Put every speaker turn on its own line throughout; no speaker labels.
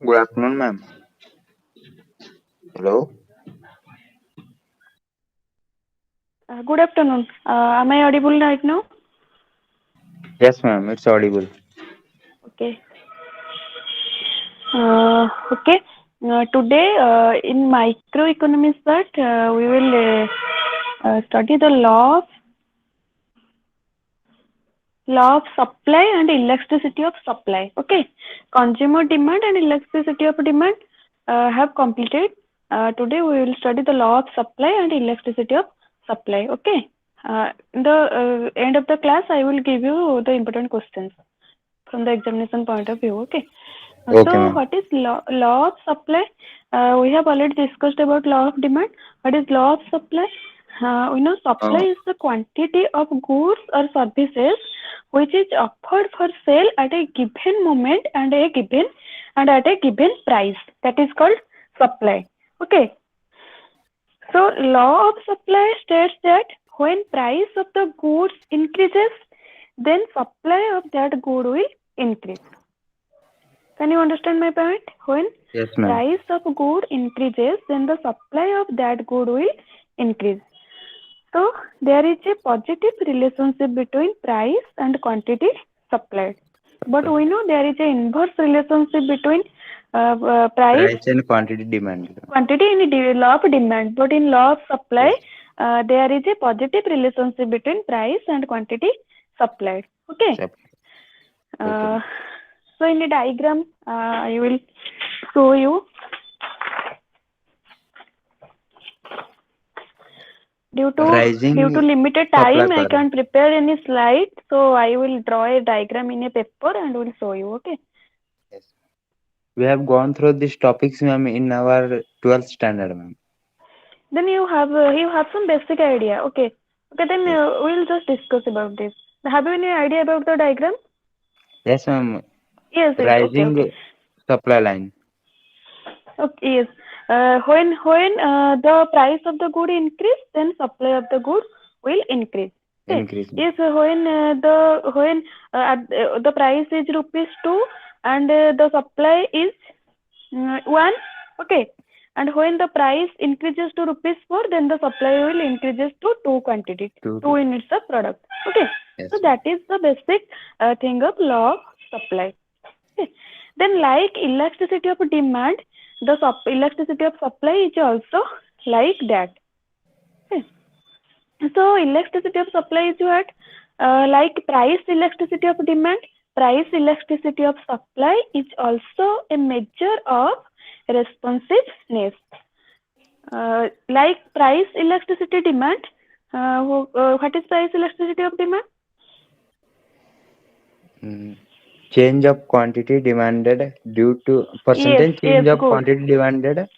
Good afternoon, ma'am. Hello.
Good afternoon. Am I audible right now?
Yes, ma'am. It's audible.
Okay. Okay. Today, in microeconomics part, we will study the law of supply and elasticity of supply. Okay. Consumer demand and elasticity of demand have completed. Today, we will study the law of supply and elasticity of supply. Okay. In the end of the class, I will give you the important questions from the examination point of view. Okay.
Okay,
So,
ma'am.
what is law of supply? We have already discussed about law of demand. What is law of supply? We know supply
Uh,
is the quantity of goods or services which is offered for sale at a given moment and at a given price. That is called supply. Okay. So, law of supply states that when price of the goods increases, then supply of that good will increase. Can you understand my point? When
yes, ma'am.
price of good increases, then the supply of that good will increase. So there is a positive relationship between price and quantity supplied. But we know there is an inverse relationship between price,
Price and quantity demand.
quantity in law of demand. But in law of supply,
Yes.
there is a positive relationship between price and quantity supplied. Okay.
Sup- Okay,
Uh,
ma'am.
so in the diagram, I will show you. Due to due to
Rising
limited
supply
time, I
power.
can't prepare any slide, so I will draw a diagram in a paper and will show you. Okay.
Yes. We have gone through these topics, ma'am, in our 12th standard, ma'am.
Then you have some basic idea. Okay. Okay. Then
Yes.
we'll just discuss about this. Have you any idea about the diagram?
Yes, ma'am.
Yes. Yes. Okay. Okay.
Rising supply line.
Okay. Yes. When the price of the good increase, then supply of the good will increase. Okay.
Increase, ma'am.
If when the price is rupees 2 and the supply is 1, okay, and when the price increases to rupees 4, then the supply will increases to 2 quantity,
Two,
2
two.
units of product. Okay. So
Yes, ma'am.
that is the basic thing of law of supply. Okay. Then like elasticity of demand, the elasticity of supply is also like that. Okay. So elasticity of supply is what? Like price elasticity of demand, price elasticity of supply is also a measure of responsiveness. Like price elasticity demand, what is price elasticity of demand?
Mm. Change of quantity demanded due to
Yes,
percentage
yes,
change of
good.
quantity demanded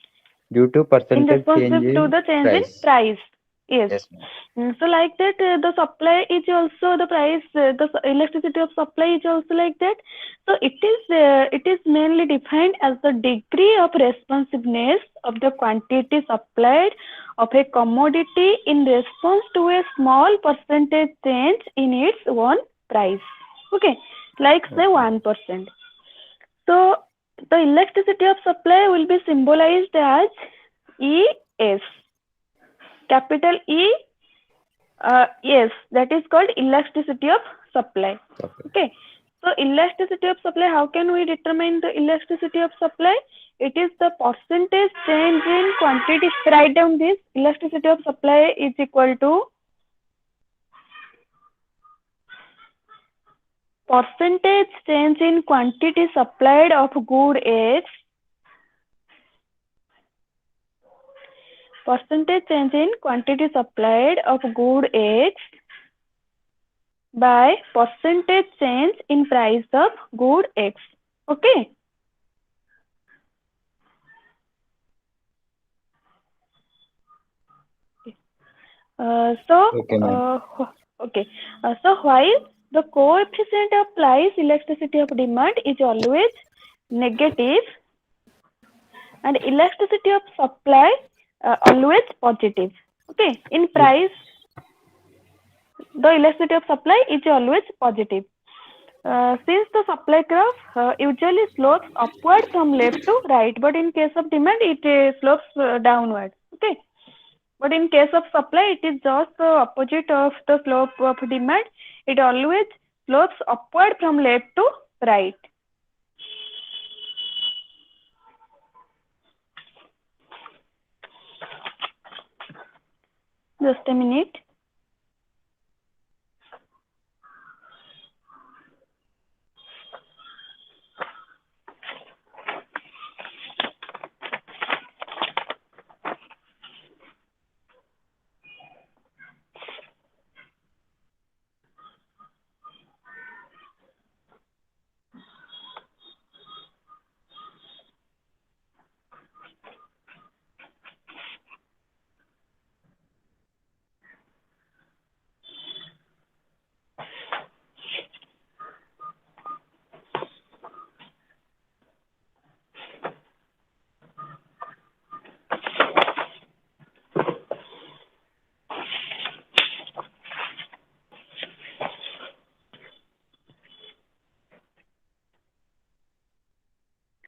due to
In
percentage change
responsive to
in
the change in
price.
price. Yes.
Yes, ma'am.
So like that, the supply is also the price. The elasticity of supply is also like that. So it is mainly defined as the degree of responsiveness of the quantity supplied of a commodity in response to a small percentage change in its own price. Okay, like say
Okay.
1%. So the elasticity of supply will be symbolized as ES, capital E. Yes, that is called elasticity of supply.
Okay.
Okay. So elasticity of supply, how can we determine the elasticity of supply? It is the percentage change in quantity. Write down this. Elasticity of supply is equal to percentage change in quantity supplied of good X, percentage change in quantity supplied of good X by percentage change in price of good X. Okay. Uh, so,
Okay, ma'am.
uh, okay. So, while the coefficient of price elasticity of demand is always negative and elasticity of supply always positive. Okay. In price, the elasticity of supply is always positive. Since the supply graph usually slopes upward from left to right, but in case of demand, it slopes downward. Okay. But in case of supply, it is just the opposite of the slope of demand. It always slopes upward from left to right. Just a minute.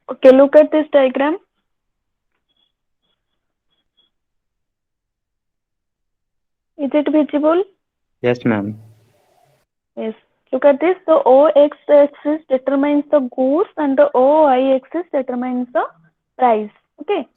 Okay, look at this diagram. Is it visible?
Yes, ma'am.
Yes. Look at this. The OX axis determines the goods and the OY axis determines the price. Okay.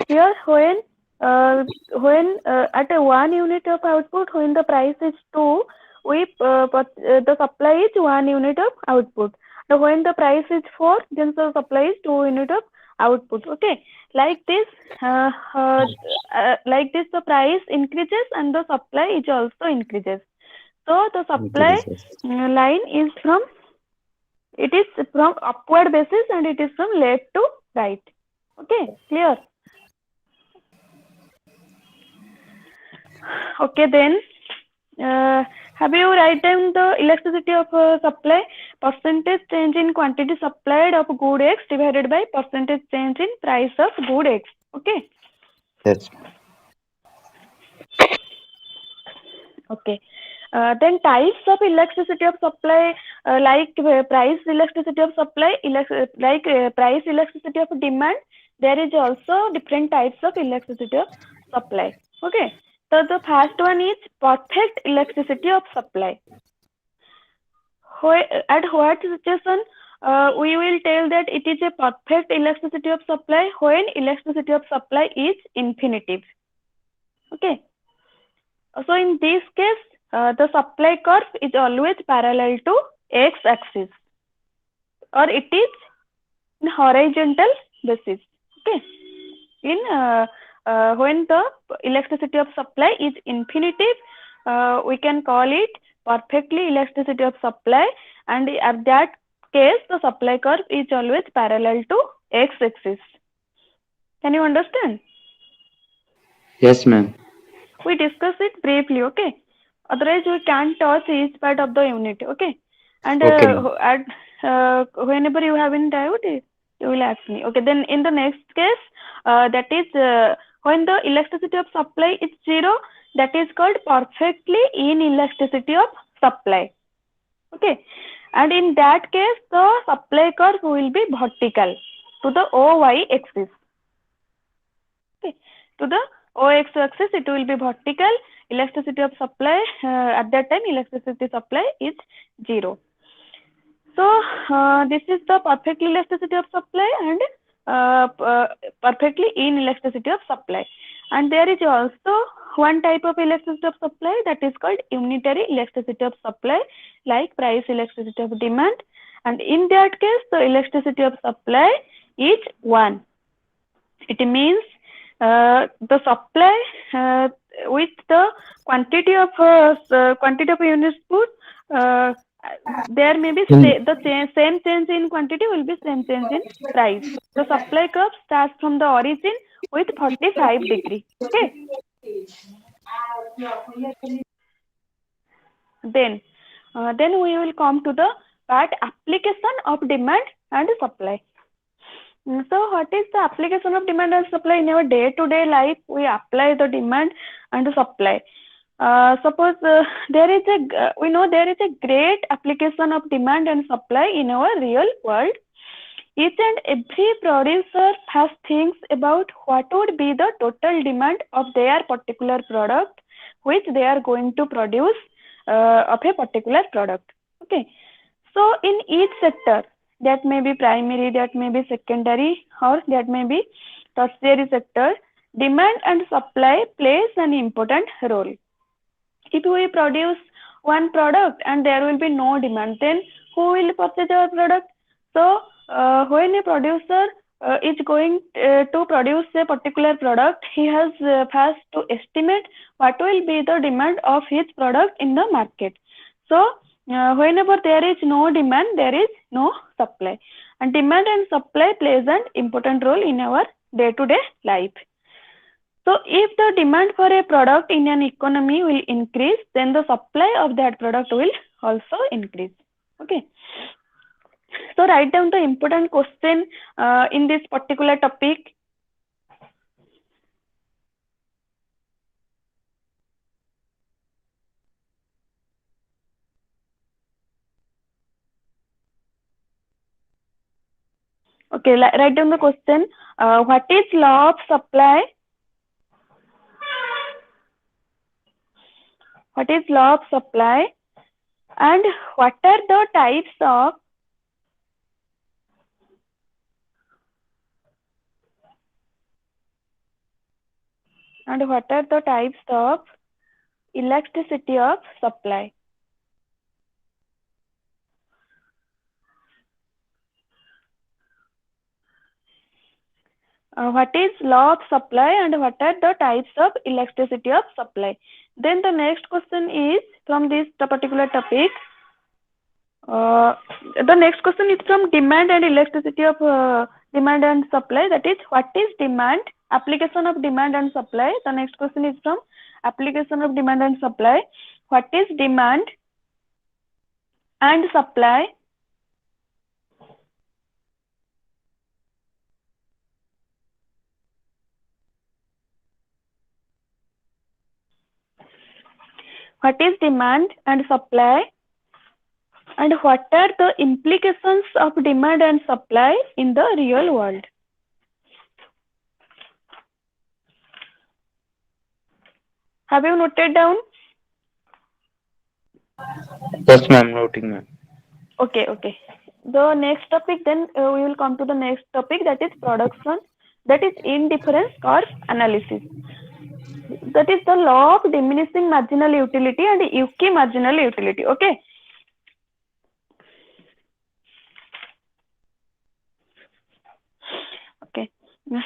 Here, when at a 1 unit of output, when the price is 2, the supply is 1 unit of output. Now, when the price is 4, then the supply is 2 unit of output. Okay, like this, the price increases and the supply is also increases. So the supply
Increases.
line is from upward basis and it is from left to right. Okay, clear? Okay, then have you write down the elasticity of supply? Percentage change in quantity supplied of good X divided by percentage change in price of good X. Okay.
Yes.
Okay. Then types of elasticity of supply, price elasticity of supply, price elasticity of demand. There is also different types of elasticity of supply. Okay. So the first one is perfect elasticity of supply. At what situation we will tell that it is a perfect elasticity of supply when elasticity of supply is infinitive. Okay. So in this case, the supply curve is always parallel to x-axis, or it is in horizontal basis. Okay. In when the elasticity of supply is infinitive, we can call it perfectly elasticity of supply, and at that case, the supply curve is always parallel to x-axis. Can you understand?
Yes, ma'am.
We discuss it briefly, okay? Otherwise, we can't touch each part of the unit, okay? And
Okay, ma'am.
whenever you have any doubt, you will ask me. Okay, then in the next case, that is when the elasticity of supply is 0, that is called perfectly inelasticity of supply. Okay, and in that case, the supply curve will be vertical to the OY axis. Okay, to the OX axis, it will be vertical. Elasticity of supply at that time, elasticity supply is 0. So this is the perfect elasticity of supply and perfectly inelasticity of supply. And there is also one type of elasticity of supply, that is called unitary elasticity of supply, like price elasticity of demand. And in that case, the elasticity of supply is 1. It means the supply with the quantity of units put, there may be
In
same change in quantity will be same change in price. The supply curve starts from the origin with 45 degree. Okay. Then we will come to the part application of demand and supply. So what is the application of demand and supply in our day-to-day life? We apply the demand and the supply. Suppose there is we know there is a great application of demand and supply in our real world. Each and every producer has thinks about what would be the total demand of their particular product which they are going to produce of a particular product. Okay, so in each sector, that may be primary, that may be secondary, or that may be tertiary sector, demand and supply plays an important role. If we produce one product and there will be no demand, then who will purchase our product? So when a producer is going to produce a particular product, he has first to estimate what will be the demand of his product in the market. So whenever there is no demand, there is no supply, and demand and supply plays an important role in our day-to-day life. So if the demand for a product in an economy will increase, then the supply of that product will also increase. Okay. So write down the important question in this particular topic. Okay, write down the question. What is law of supply? What is law of supply? And what are the types of elasticity of supply? What is law of supply and what are the types of elasticity of supply? Then the next question is from the particular topic. The next question is from demand and elasticity of demand and supply. That is, what is demand? Application of demand and supply. The next question is from application of demand and supply. What is demand and supply? What is demand and supply? And what are the implications of demand and supply in the real world? Have you noted down?
Yes, ma'am, noting, ma'am.
Okay, okay. The next topic, then we will come to the next topic, that is production, that is indifference curve analysis. That is the law of diminishing marginal utility and Yuki marginal utility. Okay. Okay.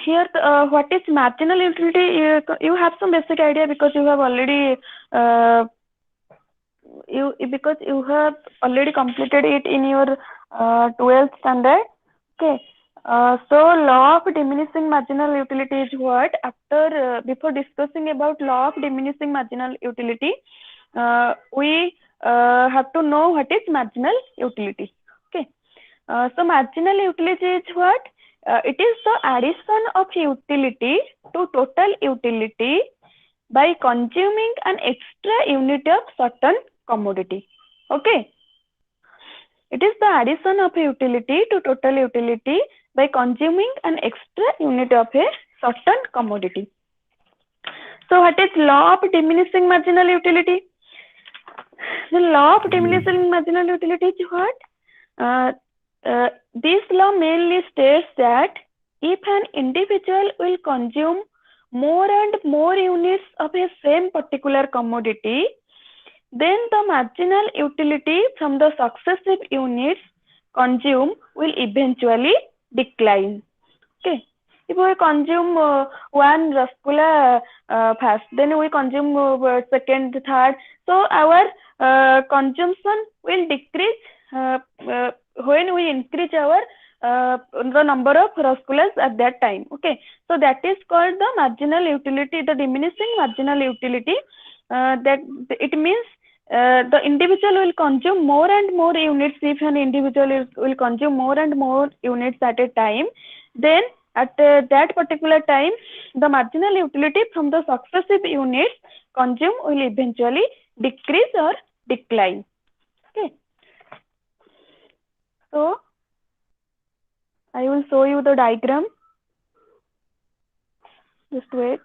Here, what is marginal utility? You have some basic idea because you have already you have already completed it in your 12th standard. Okay. So law of diminishing marginal utility is what? After before discussing about law of diminishing marginal utility, we have to know what is marginal utility. Okay. So marginal utility is what? It is the addition of utility to total utility by consuming an extra unit of certain commodity. Okay. It is the addition of a utility to total utility by consuming an extra unit of a certain commodity. So what is law of diminishing marginal utility? The law of diminishing marginal utility is what? This law mainly states that if an individual will consume more and more units of a same particular commodity, then the marginal utility from the successive units consumed will eventually decline. Okay. If we consume one rasgulla first, then we consume second, third. So our consumption will decrease when we increase our the number of rasgullas at that time. Okay. So that is called the marginal utility, the diminishing marginal utility. That it means the individual will consume more and more units. If an individual will consume more and more units at a time, then that particular time, the marginal utility from the successive units consumed will eventually decrease or decline. Okay. So I will show you the diagram. Just wait.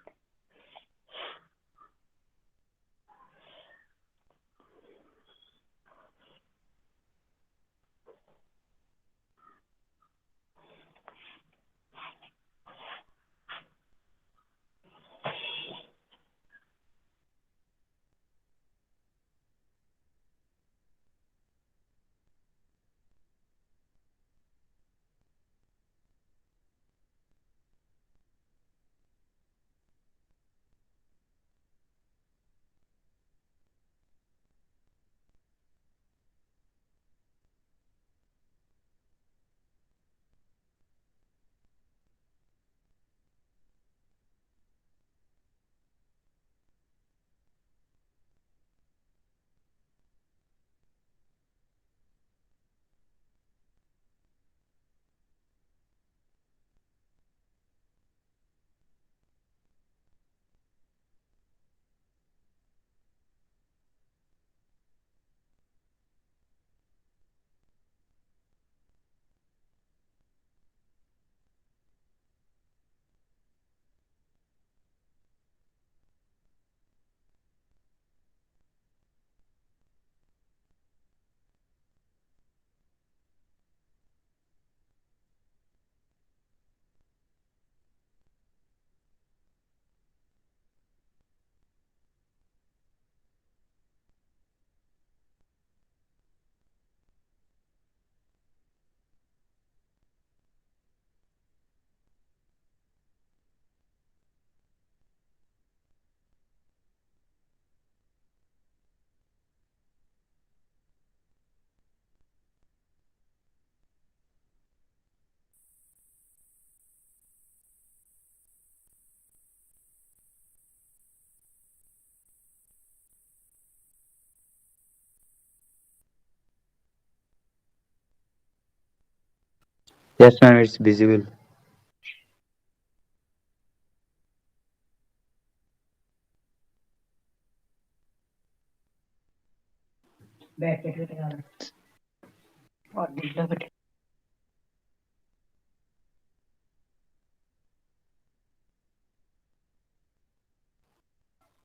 Yes, ma'am, it's visible.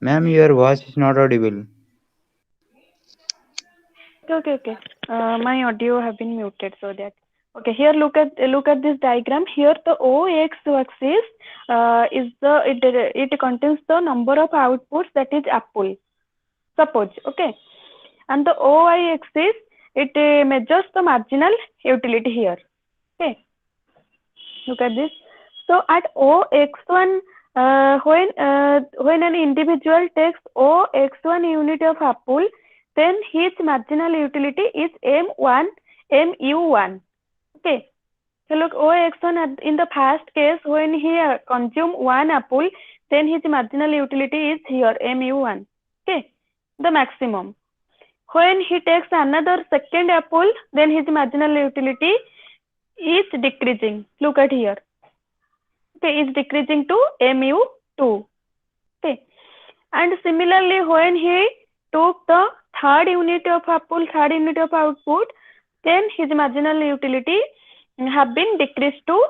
Ma'am, your voice is not audible.
Okay. My audio have been muted, so that. Okay, here look at this diagram. Here the OX axis is it contains the number of outputs, that is apple. Suppose, okay, and the OY axis, it measures the marginal utility here. Okay, look at this. So at OX1, when an individual takes OX1 unit of apple, then his marginal utility is M1 MU1. Okay. So look, OX1 in the first case, when he consume one apple, then his marginal utility is here MU1. Okay, the maximum. When he takes another second apple, then his marginal utility is decreasing. Look at here. Okay, is decreasing to MU2. Okay, and similarly, when he took the third unit of apple, third unit of output, then his marginal utility have been decreased to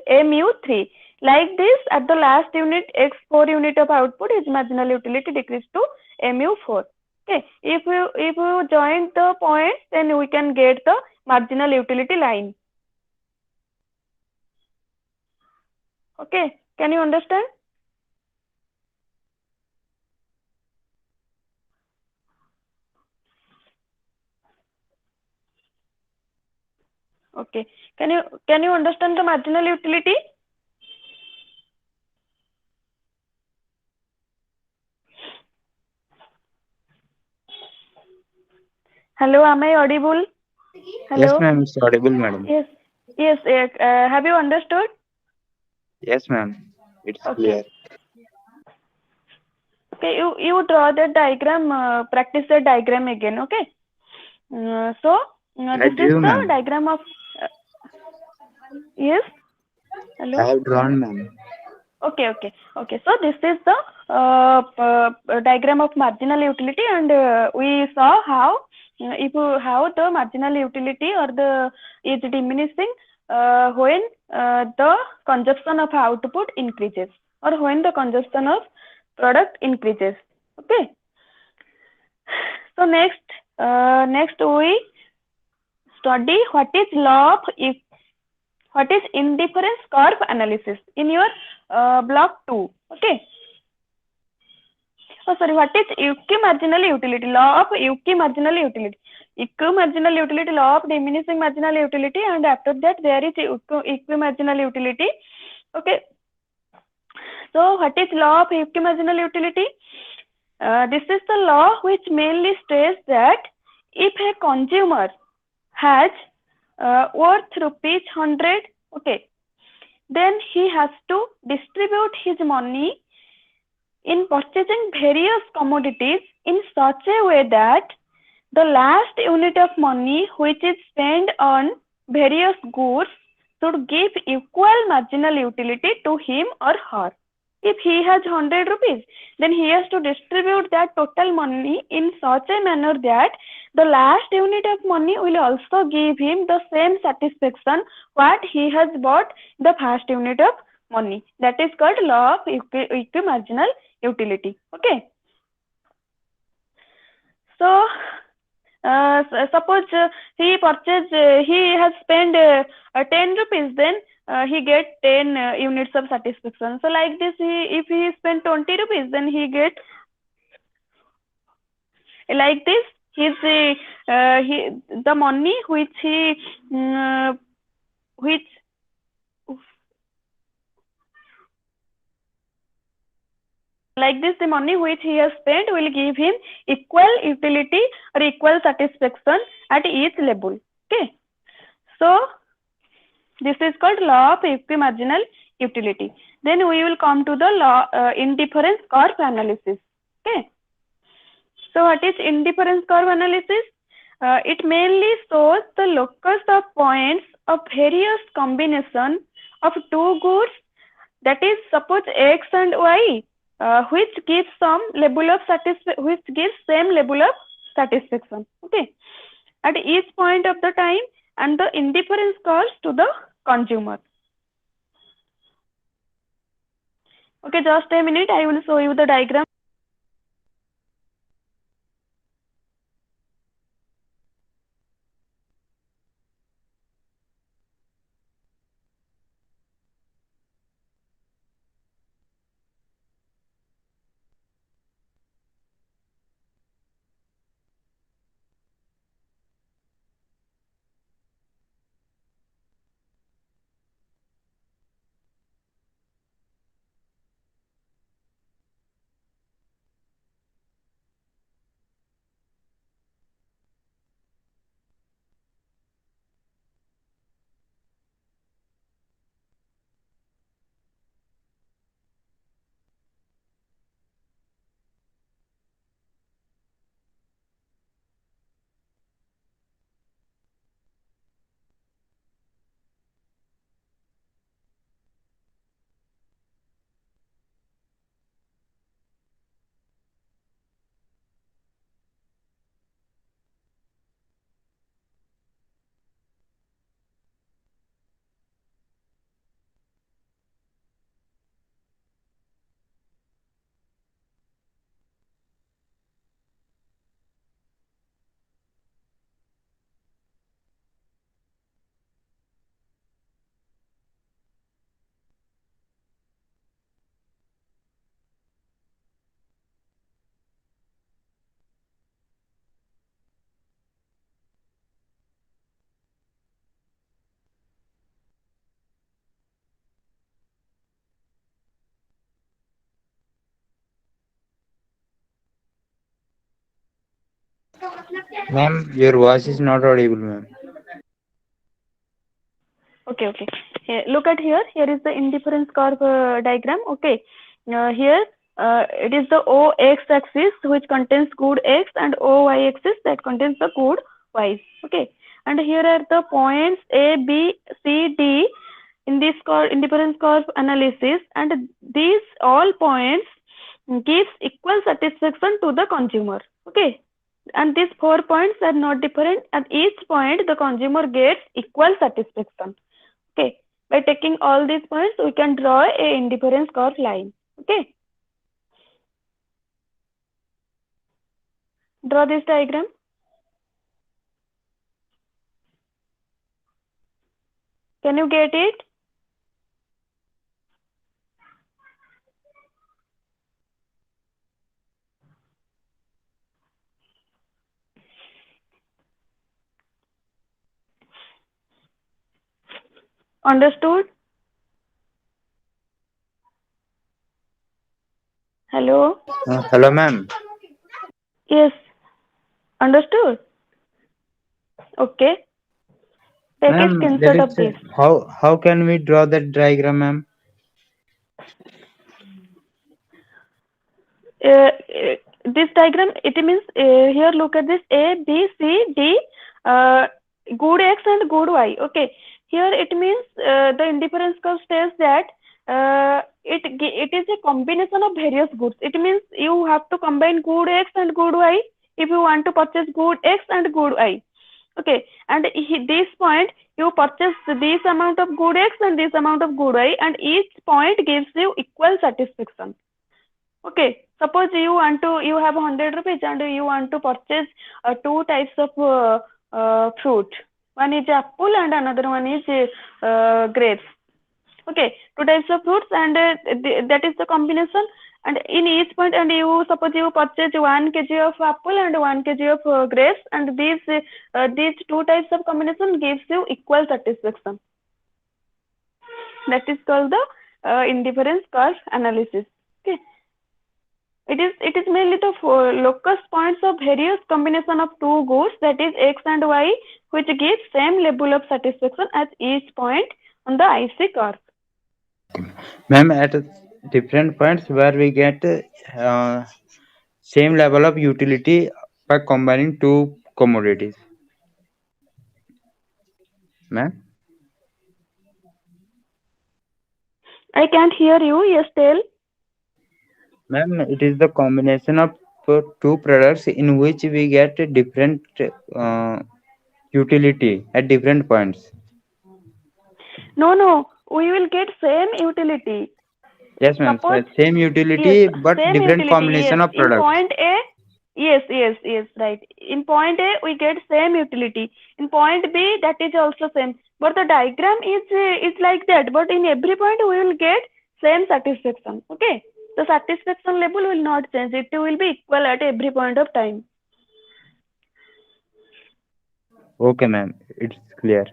MU3. Like this, at the last unit, X4 unit of output, his marginal utility decreased to MU4. Okay, if you join the points, then we can get the marginal utility line. Okay, can you understand? Okay, can you understand the marginal utility? Hello, am I audible?
Yes,
Hello.
ma'am, it's audible, madam.
Yes. Yes. Have you understood?
Yes, ma'am, it's
Okay.
clear.
Okay. You draw the diagram. Practice the diagram again. Okay.
I
This is
drew,
the
ma'am.
diagram of. Yes.
I
Hello.
have drawn, ma'am.
Okay. So this is the diagram of marginal utility, and we saw how if how the marginal utility or the is diminishing when the consumption of output increases, or when the consumption of product increases. Okay. So next we study what is indifference curve analysis in your block 2. Okay. Oh, sorry, what is equimarginal utility? Law of equimarginal utility. Equimarginal utility, law of diminishing marginal utility, and after that there is equimarginal utility. Okay. So what is law of equimarginal utility? This is the law which mainly states that if a consumer has worth rupees 100, okay, then he has to distribute his money in purchasing various commodities in such a way that the last unit of money which is spent on various goods should give equal marginal utility to him or her. If he has 100 rupees, then he has to distribute that total money in such a manner that the last unit of money will also give him the same satisfaction what he has bought the first unit of money. That is called law of equimarginal utility. Okay. So suppose he has spent 10 rupees, then he get 10 units of satisfaction. So like this, if he spent 20 rupees, then he get like this. The money which he which like this, the money which he has spent will give him equal utility or equal satisfaction at each level. Okay. So this is called law of equimarginal utility. Then we will come to the law indifference curve analysis. Okay. So what is indifference curve analysis? It mainly shows the locus of points of various combination of two goods, that is suppose x and y, which gives some level of which gives same level of satisfaction. Okay. At each point of the time, and the indifference curves to the consumer. Okay, just a minute, I will show you the diagram.
Ma'am, your voice is not audible, ma'am.
Okay. Here, look at here. Here is the indifference curve diagram. Okay. Here it is the O x axis which contains good x, and O y axis that contains the good y. Okay. And here are the points A, B, C, D in this indifference curve analysis, and these all points gives equal satisfaction to the consumer. Okay, and these 4 points are not different. At each point, the consumer gets equal satisfaction. Okay, by taking all these points, we can draw a indifference curve line. Okay, draw this diagram. Can you get it? Understood? Hello?
Hello, ma'am.
Yes, understood. Okay, take a
Ma'am, there
screenshot
is
of this.
how can we draw that diagram, ma'am?
This diagram, it means here look at this A, B, C, D, uh, good X and good Y. Okay, here it means the indifference curve says that it is a combination of various goods. It means you have to combine good X and good Y if you want to purchase good X and good Y. Okay, and this point you purchase this amount of good X and this amount of good Y, and each point gives you equal satisfaction. Okay, suppose you have 100 rupees and you want to purchase two types of fruit. One is apple and another one is grapes. Okay, two types of fruits, and that is the combination. And in each point, and you suppose you purchase 1 kg of apple and 1 kg of grapes, and these two types of combination gives you equal satisfaction. That is called the indifference curve analysis. Okay. It is mainly the locus points of various combination of two goods, that is X and Y, which gives same level of satisfaction at each point on the IC curve.
Ma'am, at different points where we get same level of utility by combining two commodities. Ma'am,
I can't hear you. Yes, tell.
ma'am, it is the combination of two products in which we get different uh, utility at different points.
No, no. We will get same utility.
Yes, ma'am.
Suppose
Same
yes,
utility but
same
different
utility. Yes,
combination of
in
products.
point A. Yes, yes, yes, right. In point A, we get same utility. In point B, that is also same. But the diagram is like that. But in every point, we will get same satisfaction. Okay, the satisfaction level will not change. It will be equal at every point of time.
Okay, ma'am. It's clear.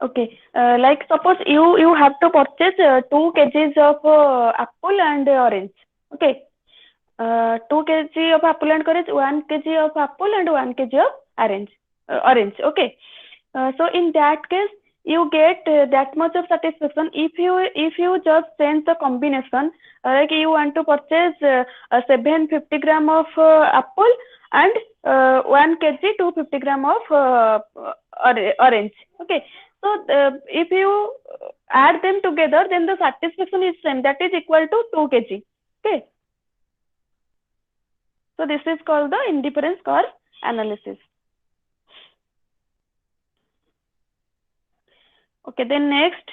Okay, like suppose you have to purchase 2 kgs of apple and orange. Okay, 2 kg of apple and orange, 1 kg of apple and 1 kg of orange. Orange. Okay. So in that case, you get that much of satisfaction if you just change the combination. Like you want to purchase 750 gram of apple and 1 kg 250 gram of orange. Okay. So if you add them together, then the satisfaction is same. That is equal to 2 kg. Okay. So this is called the indifference curve analysis. Okay, then next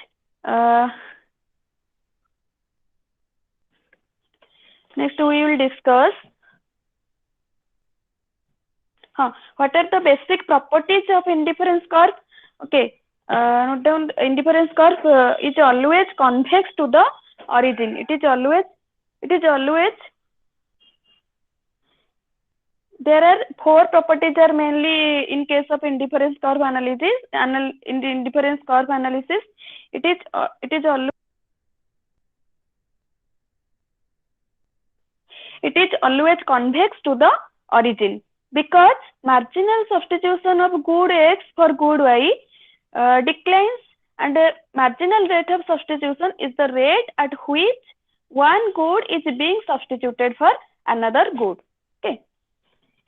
we will discuss what are the basic properties of indifference curve. Okay, note down. Indifference curve is always convex to the origin. It is always there are 4 properties are mainly in case of indifference curve analysis. In the indifference curve analysis, it is always it is always convex to the origin, because marginal substitution of good x for good y declines, and marginal rate of substitution is the rate at which one good is being substituted for another good. Okay.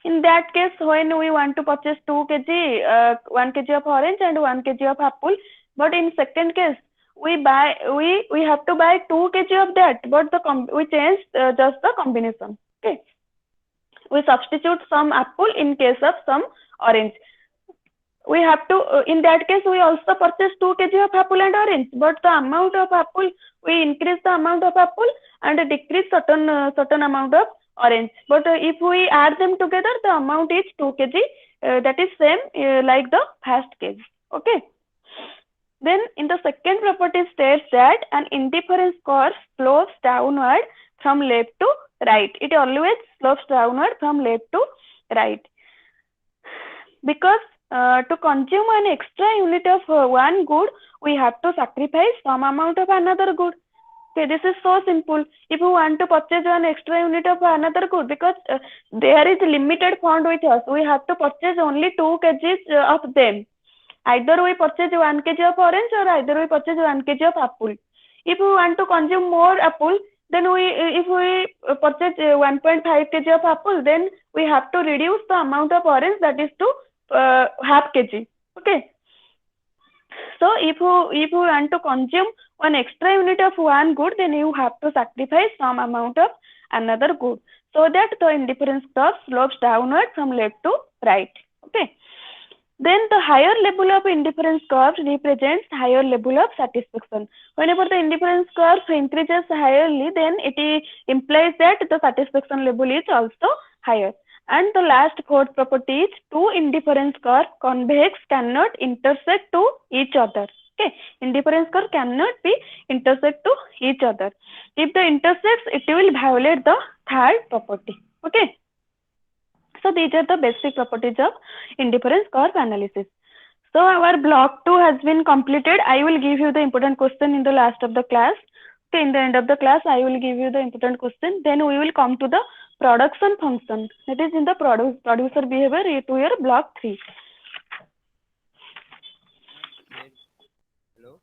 In that case, when we want to purchase 2 kg, 1 kg of orange and 1 kg of apple, but in second case, we have to buy 2 kg of that, but we change just the combination. Okay, we substitute some apple in case of some orange. We have to, in that case, we also purchase 2 kg of apple and orange, but the amount of apple, we increase the amount of apple and decrease certain amount of orange. But if we add them together, the amount is 2 kg. That is same like the first case. Okay. Then in the second property states that an indifference curve slopes downward from left to right. It always slopes downward from left to right, because to consume an extra unit of one good, we have to sacrifice some amount of another good. Okay, this is so simple. If you want to purchase one extra unit of another good, because there is limited fund with us, we have to purchase only 2 kgs of them. Either we purchase 1 kg of orange, or either we purchase 1 kg of apple. If we want to consume more apple, then if we purchase 1.5 kg of apple, then we have to reduce the amount of orange, that is to half kg. Okay. So if you want to consume one extra unit of one good, then you have to sacrifice some amount of another good, so that the indifference curve slopes downward from left to right. Okay. Then the higher level of indifference curve represents higher level of satisfaction. Whenever the indifference curve increases higherly, then it implies that the satisfaction level is also higher. And the last fourth property is two indifference curve convex cannot intersect to each other. Okay, indifference curve cannot be intersect to each other. If the intersects, it will violate the third property. Okay. So these are the basic properties of indifference curve analysis. So our block 2 has been completed. I will give you the important question in the last of the class. Okay, in the end of the class, I will give you the important question. Then we will come to the production function. That is in the producer behavior to your block 3.
Hello.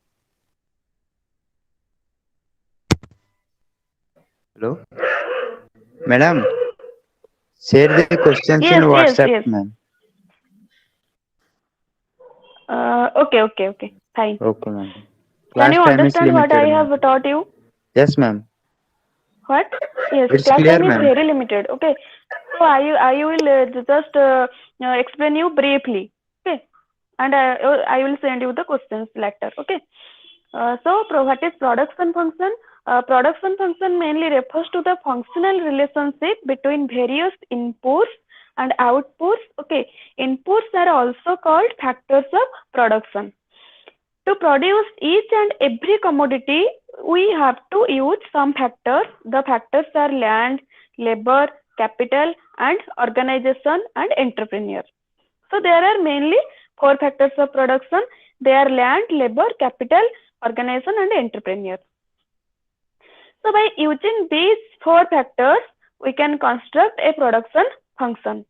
Hello. Madam, share the questions in WhatsApp,
Yes.
ma'am.
Okay. Fine.
Okay, ma'am.
Can
Class
you
time is
understand what I
limited, ma'am.
have taught you?
Yes, ma'am.
What? Yes,
It's
class
clear,
time is
ma'am.
very limited. Okay. So I will just explain you briefly. Okay. And I will send you the questions later. Okay. So what is production function? Production function mainly refers to the functional relationship between various inputs and outputs. Okay. Inputs are also called factors of production. To produce each and every commodity, we have to use some factors. The factors are land, labor, capital, and organization and entrepreneur. So there are mainly 4 factors of production. They are land, labor, capital, organization, and entrepreneur. So by using these 4 factors, we can construct a production function.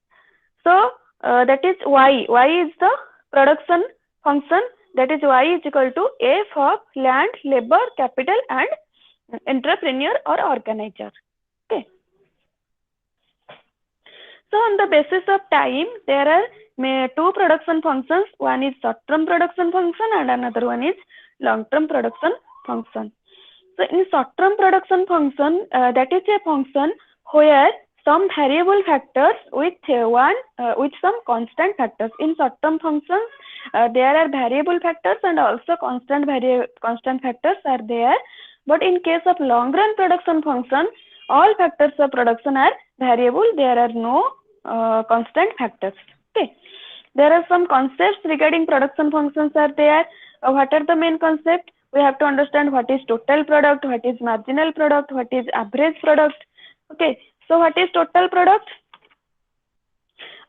So that is y. Y is the production function. That is y is equal to f of land, labor, capital, and entrepreneur or organizer. Okay. So on the basis of time, there are 2 production functions. One is short-term production function and another one is long-term production function. So in short-term production function, that is a function where some variable factors with some constant factors. In short-term functions, there are variable factors and also constant factors are there. But in case of long-run production function, all factors of production are variable. There are no constant factors. Okay. There are some concepts regarding production functions are there. What are the main concepts? We have to understand what is total product, what is marginal product, what is average product. Okay. So what is total product?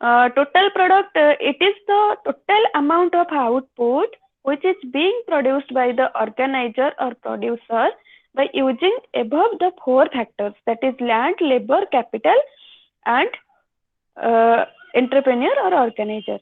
Total product, it is the total amount of output which is being produced by the organizer or producer by using above the four factors, that is land, labor, capital, and entrepreneur or organizer.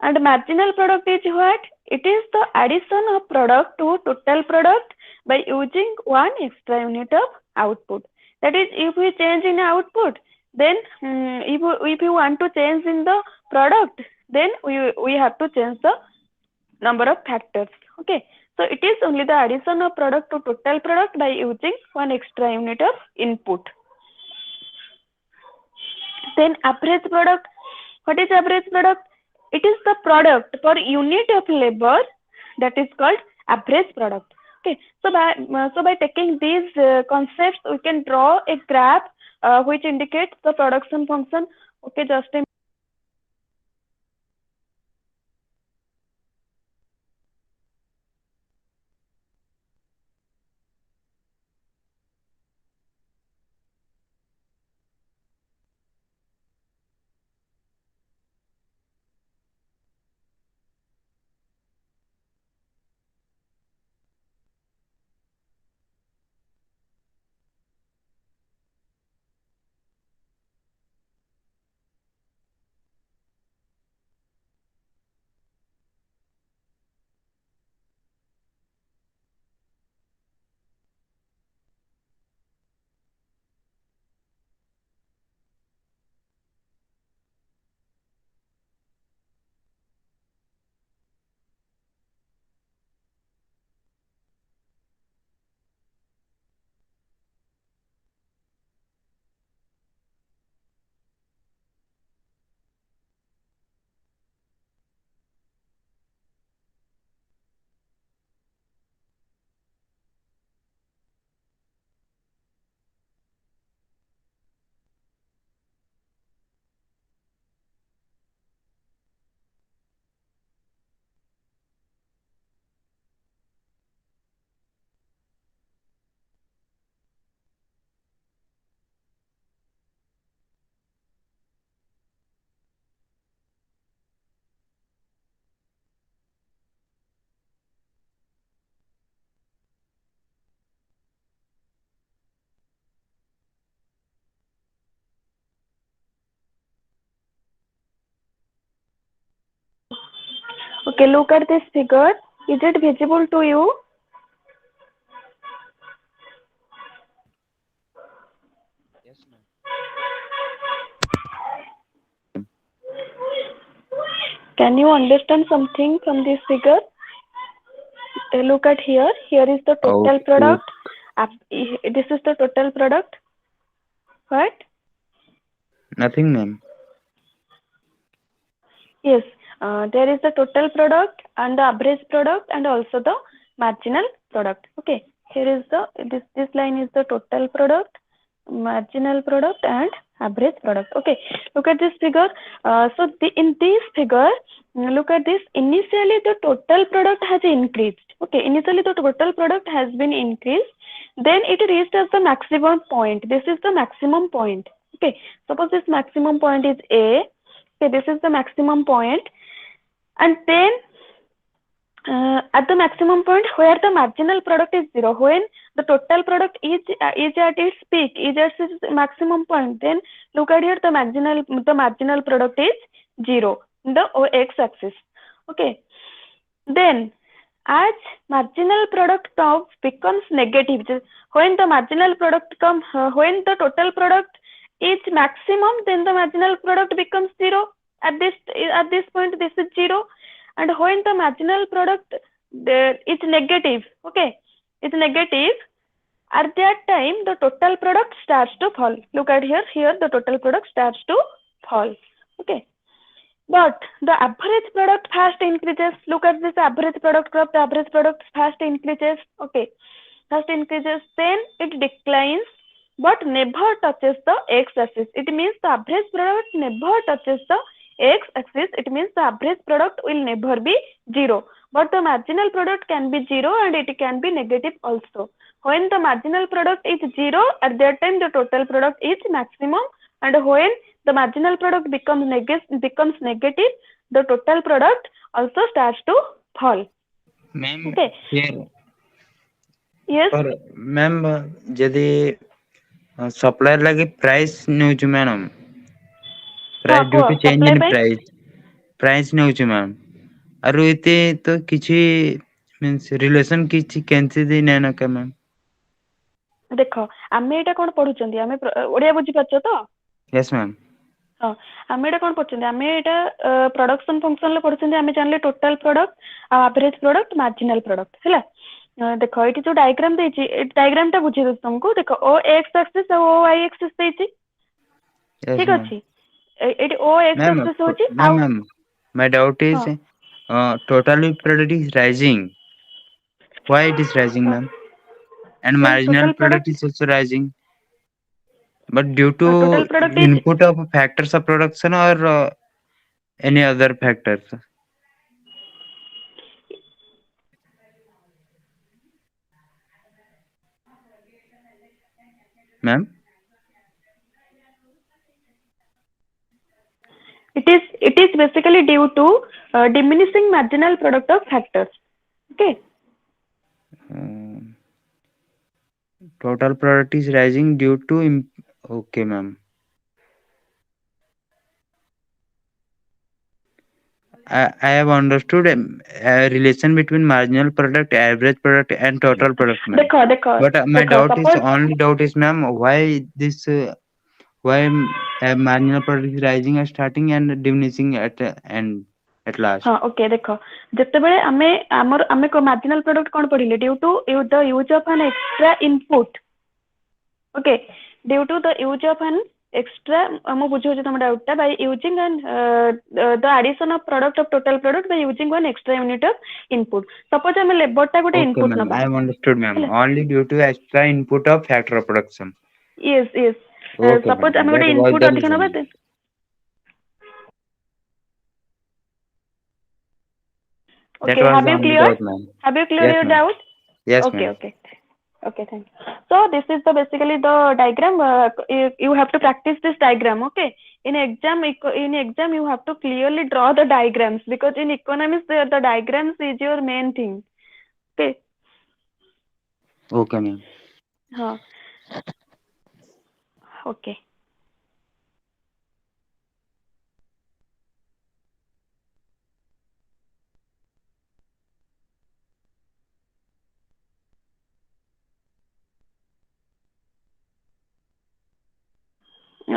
And marginal product is what? It is the addition of product to total product by using one extra unit of output. That is, if we change in output, then if you want to change in the product, then we have to change the number of factors. Okay, so it is only the addition of product to total product by using one extra unit of input. Then average product. What is average product? It is the product per unit of labor, that is called average product. Okay, so by taking these concepts, we can draw a graph which indicates the production function. Okay, just a okay, look at this figure. Is it visible to you?
Yes, ma'am.
Can you understand something from this figure? Look at here. Here is the total
Output.
product. This is the total product. What?
Nothing, ma'am.
Yes, there is the total product and the average product and also the marginal product. Okay, here is the this line is the total product, marginal product, and average product. Okay, look at this figure. In this figure, look at this. Initially, the total product has increased. Okay, initially the total product has been increased. Then it reached as the maximum point. This is the maximum point. Okay, suppose this maximum point is A. Okay, this is the maximum point, and then at the maximum point where the marginal product is zero, when the total product is at its peak, is at its maximum point, then look at here, the marginal product is zero in the x-axis. Okay, then as marginal product term becomes negative, when the marginal product comes, when the total product is maximum, then the marginal product becomes zero. At this point, this is zero, and when the marginal product is negative, okay, it's negative. At that time, the total product starts to fall. Look at here. Here, the total product starts to fall. Okay. But the average product first increases. Look at this average product graph. The average product first increases. Okay, first increases, then it declines, but never touches the x-axis. It means the average product never touches the x-axis. It means the average product will never be zero. But the marginal product can be zero and it can be negative also. When the marginal product is zero, at that time the total product is maximum, and when the marginal product becomes negative, the total product also starts to fall.
Ma'am,
Okay.
here
Yes.
पर ma'am जदि supplier लगे price नौच madam
हाँ
price due
कुह
to change
supply
इन
पे
price notch ma'am आरु एते तो किछि मीन्स रिलेशन किछि कैंसी दे नैन का मैम
ଦେଖ ଆମେ ଏଇଟା କଣ ପଢୁଛନ୍ତି ଆମେ ଓଡିଆ ବୁଝିପାରୁଛ ତ?
यस मैम
ହଁ ଆମେ ଏଇଟା କଣ ପଢୁଛନ୍ତି ଆମେ ଏଇଟା ପ୍ରଡକ୍ସନ ଫଙ୍କସନରେ ପଢୁଛନ୍ତି ଆମେ ଜାଣିଲେ ଟୋଟାଲ ପ୍ରଡକ୍ଟ ଆଉ ଆଭରେଜ ପ୍ରଡକ୍ଟ ମାର୍ଜିନାଲ ପ୍ରଡକ୍ଟ ହେଲା। ଦେଖ ଏଇଠି ଯୋଉ ଡାଇଗ୍ରାମ ଦେଇଛି ଏ ଡାଇଗ୍ରାମ ଟା ବୁଝେଇ ଦଉଛି ତମକୁ ଦେଖ ଓ ଏକ୍ସ ଆକ୍ସିସ୍ ଆଉ ଓ ୱାଇ ଆକ୍ସିସ୍ ଦେଇଛି
यस
ଠିକ
मैम
ଅଛି। ଏଇଠି ଓ ଏକ୍ସ
मैम
ଆକ୍ସିସ୍ ହଉଛି
मैम
ଆଉ
मैम my doubt
ହଁ
is total product is rising. Why it is rising, ma'am? And
then
marginal
total
product
product
is also rising, but due
total
to
product is
input of factors of production or any other factors, ma'am.
it is basically due to diminishing marginal product of factors. Okay.
Um, Total product is rising due to okay, ma'am. I have understood a relation between marginal product, average product, and total product, ma'am.
ଦେଖ ଦେଖ
But my
ଦେଖ
doubt is
suppose
only doubt is, ma'am, why this why marginal product is rising at starting and diminishing at end at last.
ହଁ okay ଦେଖ ଯେତେବେଳେ ଆମେ ଆମର ଆମେ marginal product କଣ ପଢିଲେ due to the use of an extra input okay due to the use of an extra ମୁଁ ବୁଝଉଛି ତମ ଡାଉଟ ଟା by using an the addition of product of total product by using one extra unit of input suppose ଆମେ labour ଟା ଗୋଟେ
Okay,
input
ma'am.
ନବା
I have understood, ma'am.
ହେଲା
Only due to extra input of factor of production.
Yes Yes
Okay,
suppose
ma'am.
ଆମେ
That
ଗୋଟେ
was
input
the
ଅଧିକ ନବା
reason. That
okay
was
have
the
you
only
cleared
doubt, ma'am.
have you cleared
Yes,
your
ma'am.
doubt
Yes,
okay
ma'am.
okay okay thank you so this is the basically the diagram you have to practice this diagram okay in exam you have to clearly draw the diagrams because in economics the diagrams is your main thing okay
Okay, ma'am.
huh okay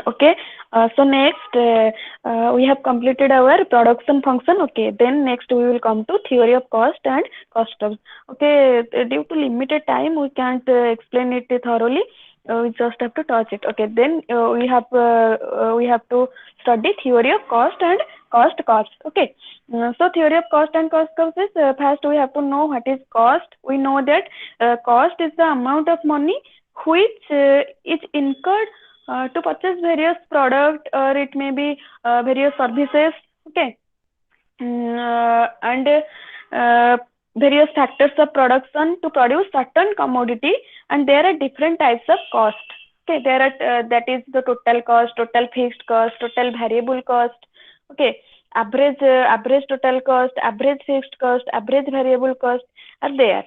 okay so next we have completed our production function okay then next we will come to theory of cost and cost of okay due to limited time we can't explain it thoroughly we just have to touch it okay then we have to study theory of cost and cost okay so theory of cost and cost curves is first we have to know what is cost we know that cost is the amount of money which is incurred to purchase various products or it may be various services okay and various factors of production to produce certain commodity and there are different types of cost okay there are that is the total cost total fixed cost total variable cost okay average total cost average fixed cost average variable cost are there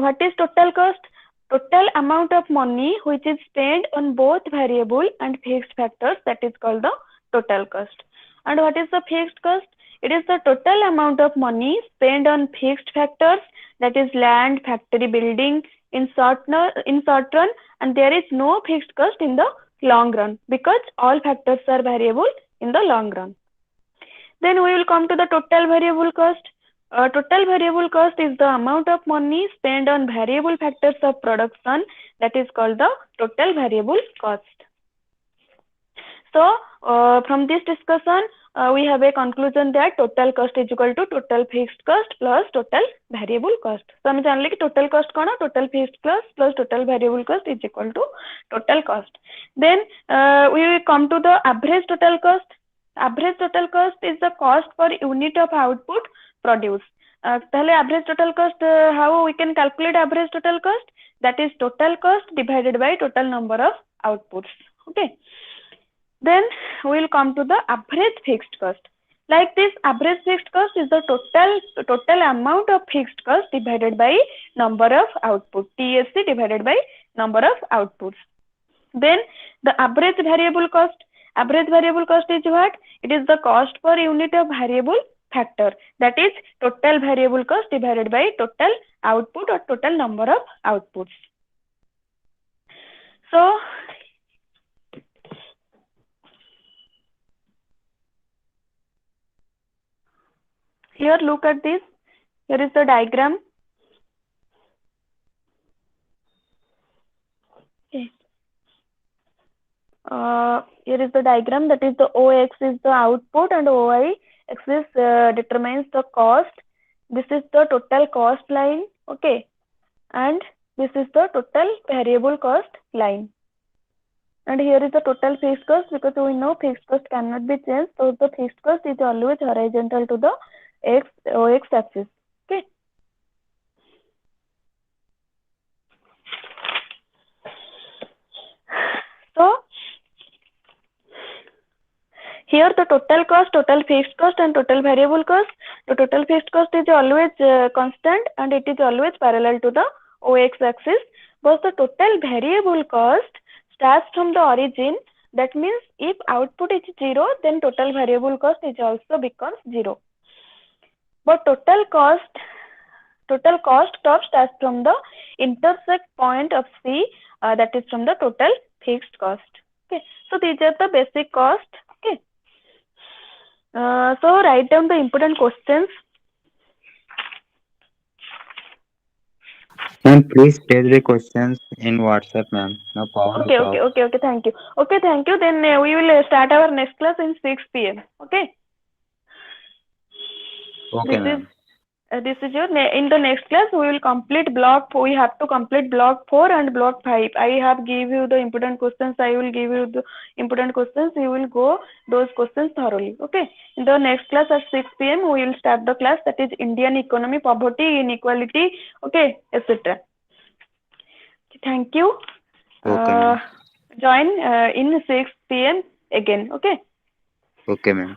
what is total cost? Total amount of money which is spent on both variable and fixed factors that is called the total cost. And what is the fixed cost? It is the total amount of money spent on fixed factors that is land, factory building in short run and there is no fixed cost in the long run because all factors are variable in the long run. Then we will come to the total variable cost. Total variable cost is the amount of money spent on variable factors of production that is called the total variable cost. So from this discussion we have a conclusion that total cost is equal to total fixed cost plus total variable cost. So हम जानले कि total cost कौन है total fixed cost plus total variable cost is equal to total cost. Then we will come to the average total cost. Average total cost is the cost per unit of output produced. पहले average total cost how we can calculate average total cost that is total cost divided by total number of outputs okay then we will come to the average fixed cost Like this, average fixed cost is the total amount of fixed cost divided by number of output. TSC divided by number of outputs. Then the average variable cost. Average variable cost is what? It is the cost per unit of variable factor. That is total variable cost divided by total output or total number of outputs. So here look at this. Here is the diagram. Okay. Here is the diagram, that is the OX is the output and OY axis determines the cost. This is the total cost line, okay, and this is the total variable cost line. And here is the total fixed cost, because we know fixed cost cannot be changed, so the fixed cost is always horizontal to the OX axis. Okay. So here the total cost, total fixed cost and total variable cost. The total fixed cost is always constant and it is always parallel to the OX axis. But the total variable cost starts from the origin. That means if output is 0, then total variable cost is also becomes 0. But total cost top starts from the intersect point of C, that is from the total fixed cost. Okay. So these are the basic cost. Okay. So write down the important questions.
Ma'am, please share the questions in WhatsApp, ma'am. No power is off.
Okay. Thank you. Okay, thank you. Then we will start our next class in 6 p.m. Okay.
Okay,
This is
ma'am.
your in the next class we will complete block. We have to complete block 4 and block 5. I have give you the important questions. I will give you the important questions. You will go those questions thoroughly. Okay. In the next class at 6 p.m. we will start the class, that is Indian economy, poverty, inequality. Okay, etc. Thank you.
Okay, ma'am.
Join in 6 p.m. again. Okay.
Okay, ma'am.